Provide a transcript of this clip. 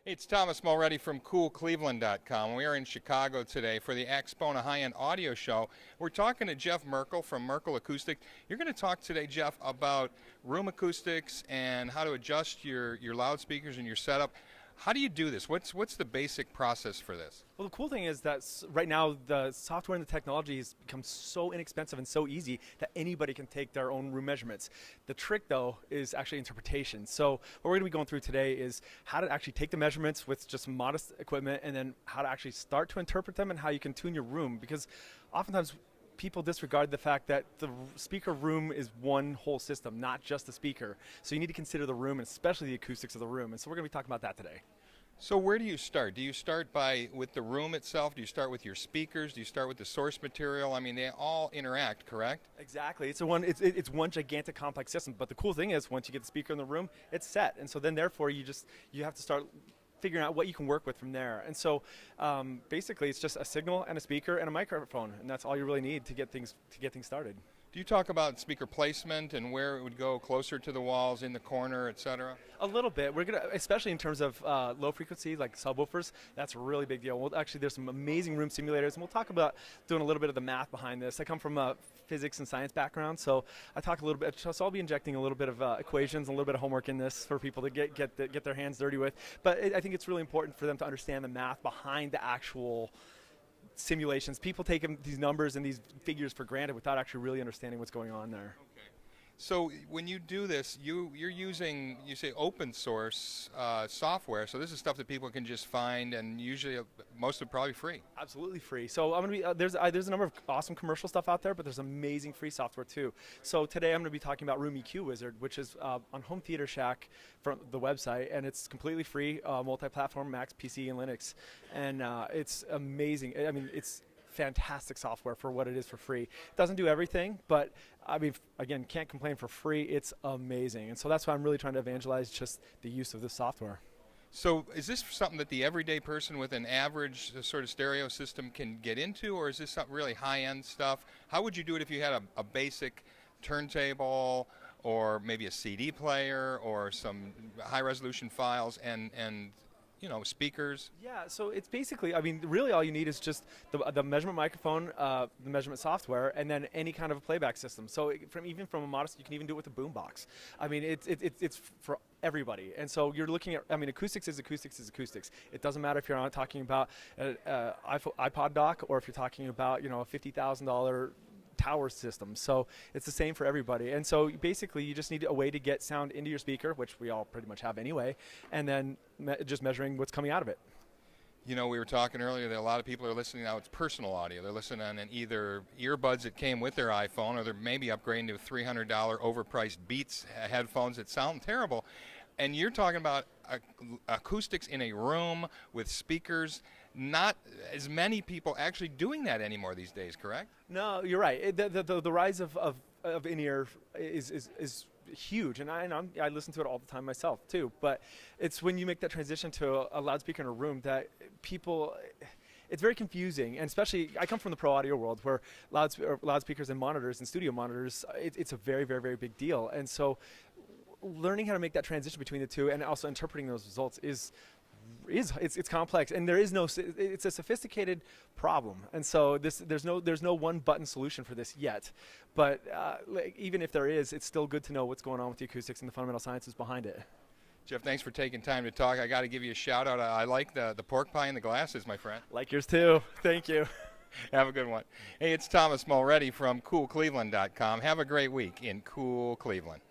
It's Thomas Mulready from CoolCleveland.com. We are in Chicago today for the Axpona high-end audio show. We're talking to Jeff Merkel from Merkel Acoustic. You're going to talk today, Jeff, about room acoustics and how to adjust your loudspeakers and your setup. How do you do this? What's the basic process for this? Well, the cool thing is that right now the software and the technology has become so inexpensive and so easy that anybody can take their own room measurements. The trick, though, is actually interpretation. So what we're going to be going through today is how to actually take the measurements with just modest equipment and then how to actually start to interpret them and how you can tune your room. Because oftentimes people disregard the fact that the speaker room is one whole system, not just the speaker. So you need to consider the room and especially the acoustics of the room. And so we're going to be talking about that today. So where do you start? Do you start with the room itself? Do you start with your speakers? Do you start with the source material? I mean, they all interact, correct? Exactly. It's one gigantic complex system. But the cool thing is once you get the speaker in the room, it's set. And so then therefore you have to start figuring out what you can work with from there. And so basically it's just a signal and a speaker and a microphone, and that's all you really need to get things started. Do you talk about speaker placement and where it would go closer to the walls, in the corner, etc.? A little bit. We're gonna, especially in terms of low frequency, like subwoofers, that's a really big deal. Actually, there's some amazing room simulators, and we'll talk about doing a little bit of the math behind this. I come from a physics and science background, so I talk a little bit. So I'll be injecting a little bit of equations and a little bit of homework in this for people to get their hands dirty with. But I think it's really important for them to understand the math behind the actual simulations. People take these numbers and these figures for granted without actually really understanding what's going on there. Okay. So when you do this, you're using, you say, open source software. So this is stuff that people can just find, and usually most of it probably free. Absolutely free. So I'm going to be there's a number of awesome commercial stuff out there, but there's amazing free software too. So today I'm going to be talking about Room EQ Wizard, which is on Home Theater Shack from the website, and it's completely free, multi-platform, Mac, PC, and Linux, and it's amazing. I mean, it's fantastic software for what it is for free. It doesn't do everything, but I mean, again, can't complain for free. It's amazing. And so that's why I'm really trying to evangelize just the use of this software. So is this something that the everyday person with an average sort of stereo system can get into, or is this something really high-end stuff? How would you do it if you had a basic turntable or maybe a CD player or some high-resolution files and you know, speakers? Yeah, so it's basically, I mean, really all you need is just the measurement microphone, the measurement software, and then any kind of a playback system. So even from a modest, you can even do it with a boombox. I mean, it's for everybody. And so you're looking at, I mean, acoustics is acoustics is acoustics. It doesn't matter if you're talking about an iPod dock or if you're talking about, you know, a $50,000 tower system. So it's the same for everybody. And so basically you just need a way to get sound into your speaker, which we all pretty much have anyway, and then just measuring what's coming out of it. You know, we were talking earlier that a lot of people are listening now, it's personal audio. They're listening on either earbuds that came with their iPhone, or they're maybe upgrading to $300 overpriced Beats headphones that sound terrible. And you're talking about acoustics in a room with speakers. Not as many people actually doing that anymore these days, correct? No, you're right. The rise of in-ear is huge, and I listen to it all the time myself too. But it's when you make that transition to a loudspeaker in a room that people, it's very confusing. And especially, I come from the pro audio world where loudspeakers and monitors and studio monitors, it's a very, very, very big deal. And so learning how to make that transition between the two and also interpreting those results it's complex, and it's a sophisticated problem, and so there's no one button solution for this yet. But like, even if there is, it's still good to know what's going on with the acoustics and the fundamental sciences behind it. Jeff, thanks for taking time to talk. I got to give you a shout out. I like the pork pie and the glasses, my friend. Like yours too. Thank you. Have a good one. Hey, it's Thomas Mulready from CoolCleveland.com. Have a great week in Cool Cleveland.